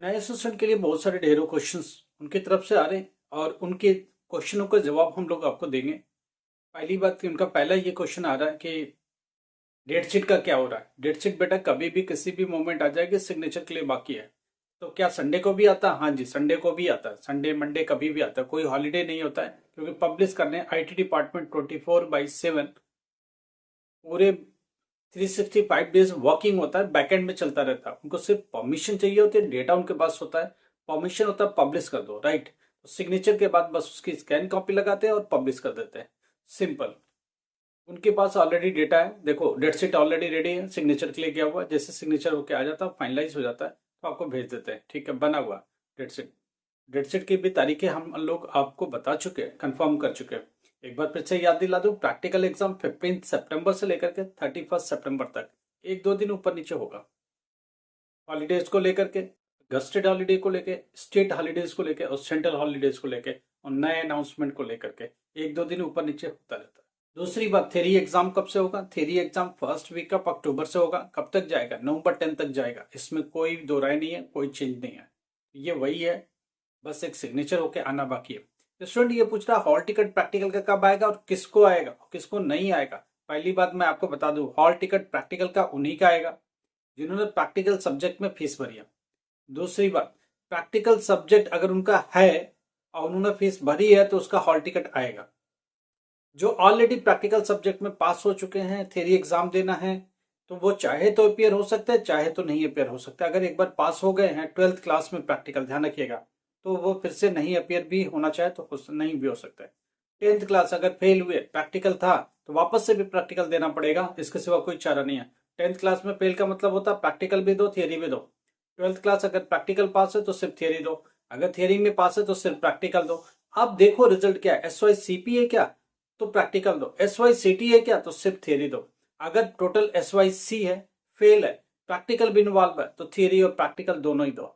नए स्टूडेंट के लिए बहुत सारे ढेरों क्वेश्चंस उनकी तरफ से आ रहे हैं और उनके क्वेश्चनों का जवाब हम लोग आपको देंगे। पहली बात कि उनका पहला ये क्वेश्चन आ रहा है कि डेट शीट का क्या हो रहा है। डेट शीट बेटा कभी भी किसी भी मोमेंट आ जाएगी, सिग्नेचर के लिए बाकी है। तो क्या संडे को भी आता है? हाँ जी, संडे को भी आता है। संडे मंडे कभी भी आता है, कोई हॉलीडे नहीं होता है, क्योंकि पब्लिश करने आईटी डिपार्टमेंट 24/7 पूरे 365 डेज वर्किंग होता है, बैकएंड में चलता रहता है। उनको सिर्फ परमिशन चाहिए होती है, डेटा उनके पास होता है, परमिशन होता है पब्लिश कर दो, राइट। तो सिग्नेचर के बाद बस उसकी स्कैन कॉपी लगाते हैं और पब्लिश कर देते हैं, सिंपल। उनके पास ऑलरेडी डेटा है, देखो डेट शीट ऑलरेडी रेडी है, सिग्नेचर के लिए गया हुआ है। जैसे सिग्नेचर होके आ जाता है, फाइनलाइज हो जाता है, तो आपको भेज देते हैं, ठीक है, बना हुआ डेट शीट। डेट शीट की भी तारीखें हम लोग आपको बता चुके हैं, कंफर्म कर चुके हैं। एक बार फिर से याद दिला दूं, प्रैक्टिकल एग्जाम 15 सितंबर से लेकर के 31 सितंबर तक, एक दो दिन ऊपर नीचे होगा। हॉलीडेज को लेकर के, गस्टेड हॉलीडे को लेके, स्टेट हॉलीडेज को लेके और सेंट्रल हॉलीडेज को लेके और नए अनाउंसमेंट को लेकर के एक दो दिन ऊपर नीचे होता रहता है। दूसरी बात, थ्योरी एग्जाम कब से होगा? Theory exam first week of October से होगा। कब तक जाएगा? नवंबर 10 तक जाएगा। इसमें कोई दो राय नहीं है, कोई चेंज नहीं है, ये वही है, बस एक सिग्नेचर होके आना बाकी है। स्टूडेंट ये पूछ रहा हॉल टिकट प्रैक्टिकल का कब आएगा और किसको आएगा और किसको नहीं आएगा। पहली बात मैं आपको बता दूं, हॉल टिकट प्रैक्टिकल का उन्हीं का आएगा जिन्होंने प्रैक्टिकल सब्जेक्ट में फीस भरी है। दूसरी बात, प्रैक्टिकल सब्जेक्ट अगर उनका है और उन्होंने फीस भरी है तो उसका हॉल टिकट आएगा। जो ऑलरेडी प्रैक्टिकल सब्जेक्ट में पास हो चुके हैं, थ्योरी एग्जाम देना है, तो वो चाहे तो अपियर हो सकता है, चाहे तो नहीं अपियर हो सकता है। अगर एक बार पास हो गए हैं 12th क्लास में प्रैक्टिकल, ध्यान रखिएगा, तो वो फिर से नहीं अपियर भी होना चाहे तो नहीं भी हो सकता है। 10th क्लास अगर फेल हुए, प्रैक्टिकल था, तो वापस से भी प्रैक्टिकल देना पड़ेगा, इसके सिवा कोई चारा नहीं है। 10th क्लास में फेल का मतलब होता है प्रैक्टिकल भी दो, थियरी भी दो। 12th क्लास अगर प्रैक्टिकल पास है तो सिर्फ थियरी दो, अगर थियरी में पास है तो सिर्फ प्रैक्टिकल दो। अब देखो रिजल्ट क्या है, SYCP है क्या तो प्रैक्टिकल दो, SYCT है क्या तो सिर्फ थियरी दो। अगर टोटल SYC है, फेल है, प्रैक्टिकल भी इन्वॉल्व है, तो थियरी और प्रैक्टिकल दोनों ही दो।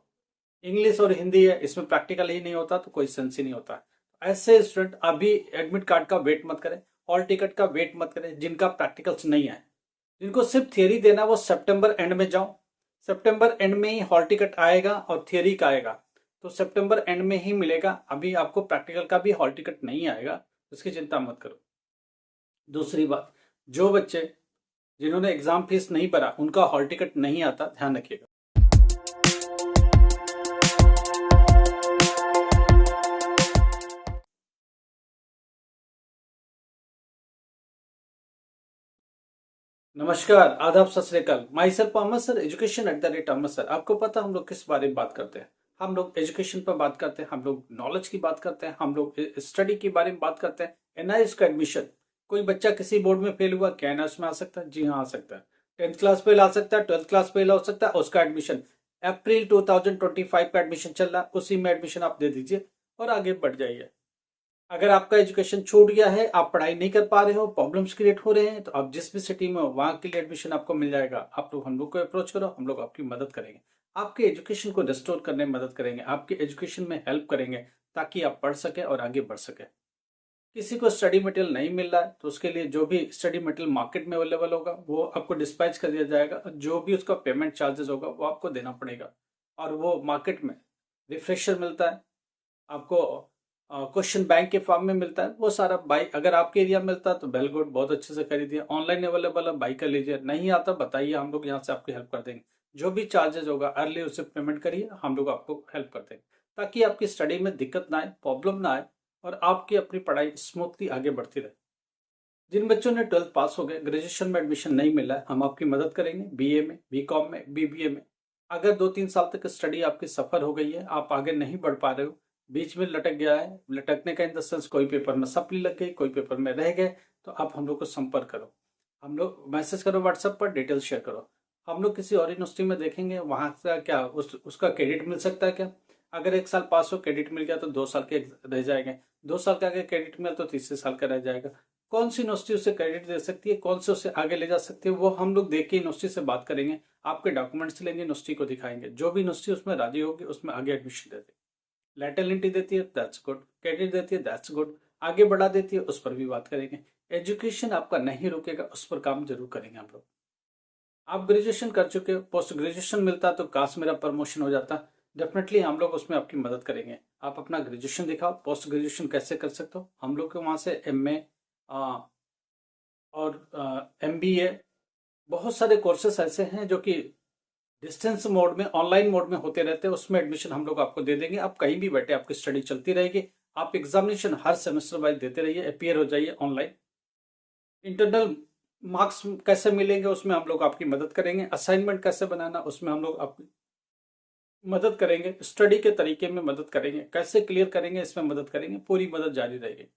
इंग्लिश और हिंदी है, इसमें प्रैक्टिकल ही नहीं होता तो कोई सेंस ही नहीं होता। ऐसे स्टूडेंट अभी एडमिट कार्ड का वेट मत करें, हॉल टिकट का वेट मत करें, जिनका प्रैक्टिकल्स नहीं है, जिनको सिर्फ थियरी देना, वो सितंबर एंड में जाओ। सितंबर एंड में ही हॉल टिकट आएगा और थियरी का आएगा, तो सितंबर एंड में ही मिलेगा। अभी आपको प्रैक्टिकल का भी हॉल टिकट नहीं आएगा, इसकी चिंता मत करो। दूसरी बात, जो बच्चे जिन्होंने एग्जाम फीस नहीं भरा उनका हॉल टिकट नहीं आता, ध्यान रखिएगा। नमस्कार, आदाब, सत श्री अकाल। Myself Ahmed sir, education @Ahmed sir. आपको पता हम लोग किस बारे में बात करते हैं? हम लोग एजुकेशन पर बात करते हैं, हम लोग नॉलेज की बात करते हैं, हम लोग स्टडी के बारे में बात करते हैं। एनआईएस का एडमिशन, कोई बच्चा किसी बोर्ड में फेल हुआ, क्या एनआईएस में आ सकता है? जी हाँ, आ सकता है। 10th क्लास फेल आ सकता है, 12th क्लास फेल हो सकता है, उसका एडमिशन अप्रैल 2025 का एडमिशन चल रहा है, उसी में एडमिशन आप दे दीजिए और आगे बढ़ जाइए। अगर आपका एजुकेशन छूट गया है, आप पढ़ाई नहीं कर पा रहे हो, प्रॉब्लम्स क्रिएट हो रहे हैं, तो आप जिस भी सिटी में हो वहां के लिए एडमिशन आपको मिल जाएगा। आप लोग हम लोग को अप्रोच करो, हम लोग आपकी मदद करेंगे, आपके एजुकेशन को रिस्टोर करने में मदद करेंगे, आपके एजुकेशन में हेल्प करेंगे, ताकि आप पढ़ सके और आगे बढ़ सके। किसी को स्टडी मटेरियल नहीं मिल रहा है तो उसके लिए जो भी स्टडी मटेरियल मार्केट में अवेलेबल होगा वो आपको डिस्पैच कर दिया जाएगा, जो भी उसका पेमेंट चार्जेस होगा वो आपको देना पड़ेगा। और वो मार्केट में रिफ्रेशर मिलता है आपको, क्वेश्चन बैंक के फॉर्म में मिलता है, वो सारा बाई अगर आपके एरिया में मिलता है तो वेल गुड, बहुत अच्छे से खरीदिए। ऑनलाइन अवेलेबल है, बाई कर लीजिए। नहीं आता बताइए, हम लोग यहाँ से आपकी हेल्प कर देंगे। जो भी चार्जेस होगा अर्ली उससे पेमेंट करिए, हम लोग आपको हेल्प कर देंगे, ताकि आपकी स्टडी में दिक्कत ना आए, प्रॉब्लम ना आए और आपकी अपनी पढ़ाई स्मूथली आगे बढ़ती रहे। जिन बच्चों ने 12th पास हो गए, ग्रेजुएशन में एडमिशन नहीं मिला है, हम आपकी मदद करेंगे, BA में, BCom में, BBA में। अगर 2-3 साल तक स्टडी आपकी सफर हो गई है, आप आगे नहीं बढ़ पा रहे हो, बीच में लटक गया है, लटकने का इन द सेंस कोई पेपर में सप्ली लग गई, कोई पेपर में रह गए, तो आप हम लोग को संपर्क करो, हम लोग मैसेज करो व्हाट्सएप पर, डिटेल्स शेयर करो। हम लोग किसी और यूनिवर्सिटी में देखेंगे, वहां से क्या उसका क्रेडिट मिल सकता है क्या? अगर 1 साल पास हो, क्रेडिट मिल गया तो 2 साल के रह जाएंगे, 2 साल का अगर क्रेडिट मिला तो तीसरे साल का रह जाएगा। कौन सी यूनिवर्सिटी उसे क्रेडिट दे सकती है, कौन से उसे आगे ले जा सकती है, वो हम लोग देख के यूनिवर्सिटी से बात करेंगे, आपके डॉक्यूमेंट्स लेंगे, यूनिवर्सिटी को दिखाएंगे, जो भी यूनिवर्सिटी उसमें राजी होगी उसमें आगे एडमिशन दे देंगे। लेटर एंट्री देती है, दैट्स गुड। क्रेडिट देती है, दैट्स गुड। आगे बढ़ा देती है, उस पर भी बात करेंगे। एजुकेशन आपका नहीं रुकेगा, उस पर काम जरूर करेंगे हम लोग। आप ग्रेजुएशन कर चुके हो, पोस्ट ग्रेजुएशन मिलता तो काश मेरा प्रमोशन हो जाता, डेफिनेटली हम लोग उसमें आपकी मदद करेंगे। आप अपना ग्रेजुएशन दिखाओ, पोस्ट ग्रेजुएशन कैसे कर सकते हो, हम लोग के वहाँ से एमए और एमबीए, बहुत सारे कोर्सेस ऐसे हैं जो कि डिस्टेंस मोड में, ऑनलाइन मोड में होते रहते हैं, उसमें एडमिशन हम लोग आपको दे देंगे। आप कहीं भी बैठे आपकी स्टडी चलती रहेगी। आप एग्जामिनेशन हर सेमेस्टर वाइज देते रहिए, अपियर हो जाइए ऑनलाइन। इंटरनल मार्क्स कैसे मिलेंगे उसमें हम लोग आपकी मदद करेंगे। असाइनमेंट कैसे बनाना उसमें हम लोग आपकी मदद करेंगे। स्टडी के तरीके में मदद करेंगे, कैसे क्लियर करेंगे इसमें मदद करेंगे, पूरी मदद जारी रहेगी।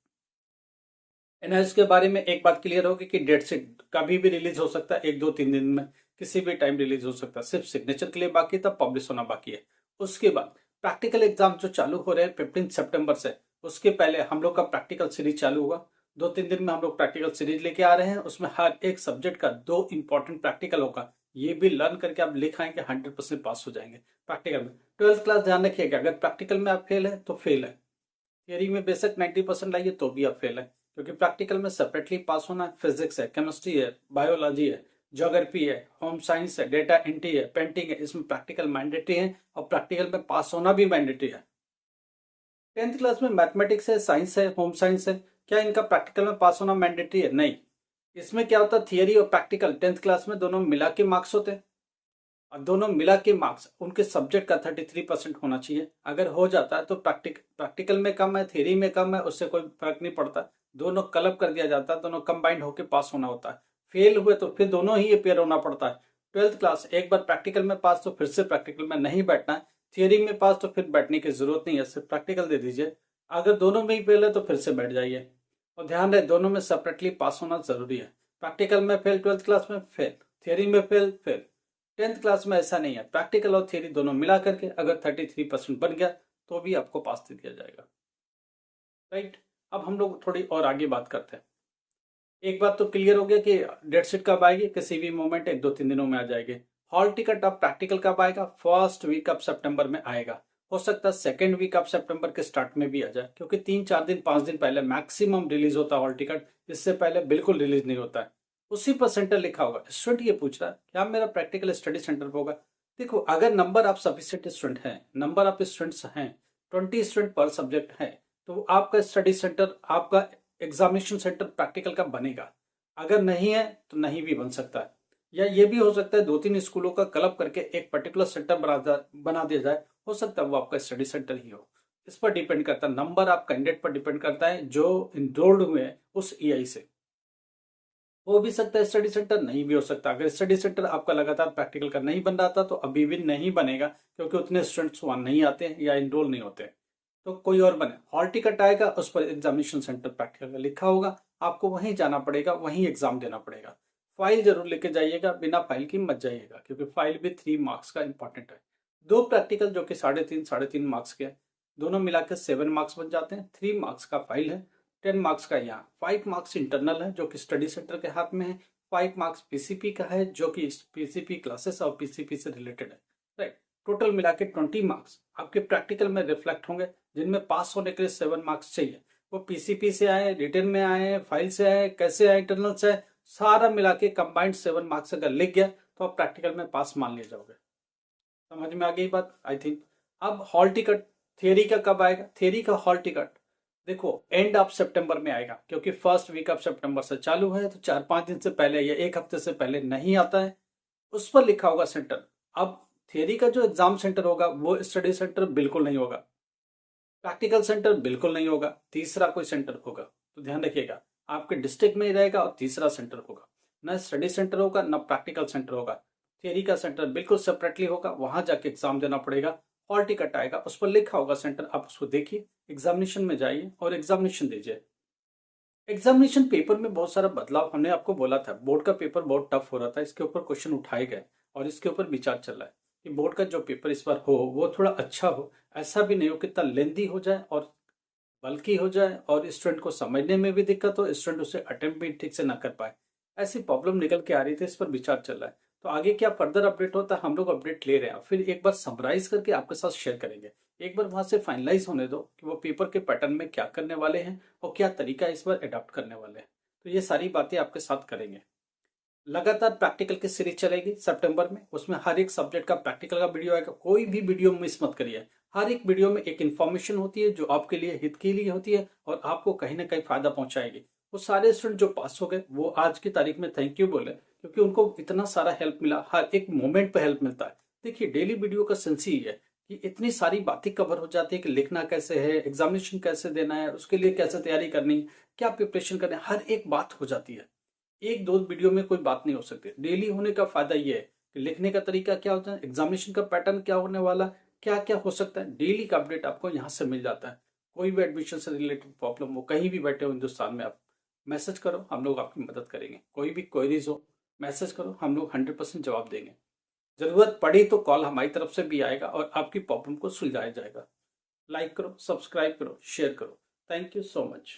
एनआईएस के बारे में एक बात क्लियर होगी कि डेट शीट कभी भी रिलीज हो सकता है, 1 2 3 दिन में किसी भी टाइम रिलीज हो सकता है। सिर्फ सिग्नेचर के लिए बाकी था, पब्लिश होना बाकी है। उसके बाद प्रैक्टिकल एग्जाम जो चालू हो रहे हैं 15 सितंबर से, उसके पहले हम लोग का प्रैक्टिकल सीरीज चालू हुआ। 2 3 दिन में हम लोग प्रैक्टिकल सीरीज लेके आ रहे हैं। उसमें हर एक सब्जेक्ट का 2 इंपॉर्टेंट प्रैक्टिकल होगा। ये भी लर्न करके आप लिख आएंगे, 100% पास हो जाएंगे प्रैक्टिकल में। 12th क्लास ध्यान रखिएगा, अगर प्रैक्टिकल में आप फेल है तो फेल है। थियरी में बेशक 90% लाइए तो भी आप फेल है, क्योंकि प्रैक्टिकल में सेपरेटली पास होना है। फिजिक्स है, केमिस्ट्री है, बायोलॉजी है, ज्योग्राफी है, होम साइंस है, डेटा एंट्री है, पेंटिंग है, इसमें प्रैक्टिकल मैंडेटरी है और प्रैक्टिकल में पास होना भी मैंडेटरी है। 10th क्लास में मैथमेटिक्स है, साइंस है, होम साइंस है, क्या इनका प्रैक्टिकल में पास होना मैंडेटरी है? नहीं। इसमें क्या होता है, थियरी और प्रैक्टिकल 10th क्लास में दोनों मिला के मार्क्स होते हैं, और दोनों मिला के मार्क्स उनके सब्जेक्ट का 33% होना चाहिए। अगर हो जाता है तो प्रैक्टिकल में कम है, थियरी में कम है, उससे कोई फर्क नहीं पड़ता। दोनों क्लब कर दिया जाता है, दोनों कंबाइंड होकर पास होना होता है। फेल हुए तो फिर दोनों ही अपेयर होना पड़ता है। 12th क्लास एक बार प्रैक्टिकल में पास तो फिर से प्रैक्टिकल में नहीं बैठना है। थियरी में पास तो फिर बैठने की जरूरत नहीं है, सिर्फ प्रैक्टिकल दे दीजिए। अगर दोनों में ही फेल है तो फिर से बैठ जाइए। और ध्यान रहे, दोनों में सेपरेटली पास होना जरूरी है। प्रैक्टिकल में फेल, 12th क्लास में फेल, थियरी में फेल, फेल। 10th क्लास में ऐसा नहीं है, प्रैक्टिकल और थियरी दोनों मिला करके अगर 33% बन गया तो भी आपको पास दे दिया जाएगा। राइट। अब हम लोग थोड़ी और आगे बात करते हैं। एक बात तो क्लियर हो गया कि डेट शीट कब आएगी, किसी भी मोमेंट 1 2 3 दिनों में आ जाएगी। हॉल टिकट अब प्रैक्टिकल कब आएगा, फर्स्ट वीक ऑफ सितंबर में आएगा। हो सकता है सेकेंड वीक ऑफ सितंबर के स्टार्ट में भी आ जाए, क्योंकि 3 4 दिन 5 दिन पहले मैक्सिमम रिलीज होता है हॉल टिकट। इससे पहले बिल्कुल रिलीज नहीं होता है। उसी पर सेंटर लिखा होगा। स्टूडेंट ये पूछ रहा है क्या मेरा प्रैक्टिकल स्टडी सेंटर पर होगा? देखो, अगर नंबर ऑफ सफिशिएंट स्टूडेंट है, नंबर ऑफ स्टूडेंट्स हैं, 20 स्टूडेंट पर सब्जेक्ट है, तो आपका स्टडी सेंटर, आपका एग्जामिनेशन सेंटर प्रैक्टिकल का बनेगा। अगर नहीं है तो नहीं भी बन सकता है, या ये भी हो सकता है 2 3 स्कूलों का क्लब करके एक पर्टिकुलर सेंटर बना दिया जाए। हो सकता है वो आपका स्टडी सेंटर ही हो। इस पर डिपेंड करता है, नंबर ऑफ कैंडिडेट पर डिपेंड करता है जो इनरोल्ड हुए हैं उस ईआई से। हो भी सकता है स्टडी सेंटर, नहीं भी हो सकता। अगर स्टडी सेंटर आपका लगातार प्रैक्टिकल का नहीं बन रहा था तो अभी भी नहीं बनेगा, क्योंकि उतने स्टूडेंट्स वहां नहीं आते हैं या इनरोल नहीं होते हैं। तो कोई और बने। हॉल टिकट आएगा, उस पर एग्जामिनेशन सेंटर प्रैक्टिकल का लिखा होगा, आपको वहीं जाना पड़ेगा, वहीं एग्जाम देना पड़ेगा। फाइल जरूर लेके जाइएगा, बिना फाइल की मत जाइएगा, क्योंकि फाइल भी 3 मार्क्स का इंपॉर्टेंट है। 2 प्रैक्टिकल जो कि 3.5 मार्क्स के हैं, दोनों मिलाकर 7 मार्क्स बन जाते हैं। 3 मार्क्स का फाइल है, 10 मार्क्स का यहाँ। 5 मार्क्स इंटरनल है जो कि स्टडी सेंटर के हाथ में है। 5 मार्क्स पीसीपी का है जो कि पीसीपी क्लासेस और पीसीपी से रिलेटेड है। राइट। टोटल मिला के 20 मार्क्स आपके प्रैक्टिकल में रिफ्लेक्ट होंगे, जिनमें पास होने के लिए 7 मार्क्स चाहिए। वो पीसीपी से आए, रिटर्न में आए, फाइल से आए, कैसे आए, इंटरनल से आए, सारा मिला के कंबाइंड 7 मार्क्स अगर लिख गया तो आप प्रैक्टिकल में पास मान लिए जाओगे। समझ में आ गई बात आई थिंक। अब हॉल टिकट थियरी का कब आएगा? थियरी का हॉल टिकट देखो एंड ऑफ सितंबर में आएगा, क्योंकि फर्स्ट वीक ऑफ सितंबर से चालू है, तो 4 5 दिन से पहले या 1 हफ्ते से पहले नहीं आता है। उस पर लिखा होगा सेंटर। अब थियरी का जो एग्जाम सेंटर होगा वो स्टडी सेंटर बिल्कुल नहीं होगा, प्रैक्टिकल सेंटर बिल्कुल नहीं होगा, तीसरा कोई सेंटर होगा। तो ध्यान रखिएगा, आपके डिस्ट्रिक्ट में ही रहेगा और तीसरा सेंटर होगा। न स्टडी सेंटर होगा, न प्रैक्टिकल सेंटर होगा। थियरी का सेंटर बिल्कुल सेपरेटली होगा, वहां जाके एग्जाम देना पड़ेगा। हॉल टिकट आएगा, उस पर लिखा होगा सेंटर, आप उसको देखिए, एग्जामिनेशन में जाइए और एग्जामिनेशन दीजिए। एग्जामिनेशन पेपर में बहुत सारा बदलाव हमने आपको बोला था। बोर्ड का पेपर बहुत टफ हो रहा था, इसके ऊपर क्वेश्चन उठाए गए और इसके ऊपर विचार चल रहा है कि बोर्ड का जो पेपर इस बार हो वो थोड़ा अच्छा हो। ऐसा भी नहीं हो कि इतना लेंदी हो जाए और बल्कि हो जाए और स्टूडेंट को समझने में भी दिक्कत हो, स्टूडेंट उसे अटेम्प्ट भी ठीक से ना कर पाए। ऐसी प्रॉब्लम निकल के आ रही थी, इस पर विचार चल रहा है। तो आगे क्या फर्दर अपडेट होता है, हम लोग अपडेट ले रहे हैं, फिर एक बार समराइज करके आपके साथ शेयर करेंगे। एक बार वहां से फाइनलाइज होने दो कि वो पेपर के पैटर्न में क्या करने वाले हैं और क्या तरीका इस बार अडॉप्ट करने वाले हैं। तो ये सारी बातें आपके साथ करेंगे। लगातार प्रैक्टिकल की सीरीज चलेगी सितंबर में, उसमें हर एक सब्जेक्ट का प्रैक्टिकल का वीडियो आएगा। कोई भी वीडियो मिस मत करिए। हर एक वीडियो में एक इन्फॉर्मेशन होती है जो आपके लिए हित के लिए होती है और आपको कहीं ना कहीं फायदा पहुंचाएगी। वो सारे स्टूडेंट जो पास हो गए वो आज की तारीख में थैंक यू बोले, क्योंकि उनको इतना सारा हेल्प मिला, हर एक मोमेंट पे हेल्प मिलता है। देखिए डेली वीडियो का सेंस ही है कि इतनी सारी बातें कवर हो जाती है कि लिखना कैसे है, एग्जामिनेशन कैसे देना है, उसके लिए कैसे तैयारी करनी, क्या प्रिपरेशन करनी, हर एक बात हो जाती है। एक दो वीडियो में कोई बात नहीं हो सकती। डेली होने का फायदा ये है कि लिखने का तरीका क्या होता है, एग्जामिनेशन का पैटर्न क्या होने वाला, क्या क्या हो सकता है, डेली का अपडेट आपको यहाँ से मिल जाता है। कोई भी एडमिशन से रिलेटेड प्रॉब्लम हो, कहीं भी बैठे हो हिंदुस्तान में, आप मैसेज करो, हम लोग आपकी मदद करेंगे। कोई भी क्वेरीज हो मैसेज करो, हम लोग 100% जवाब देंगे। जरूरत पड़ी तो कॉल हमारी तरफ से भी आएगा और आपकी प्रॉब्लम को सुलझाया जाएगा। लाइक करो, सब्सक्राइब करो, शेयर करो। Thank you so much.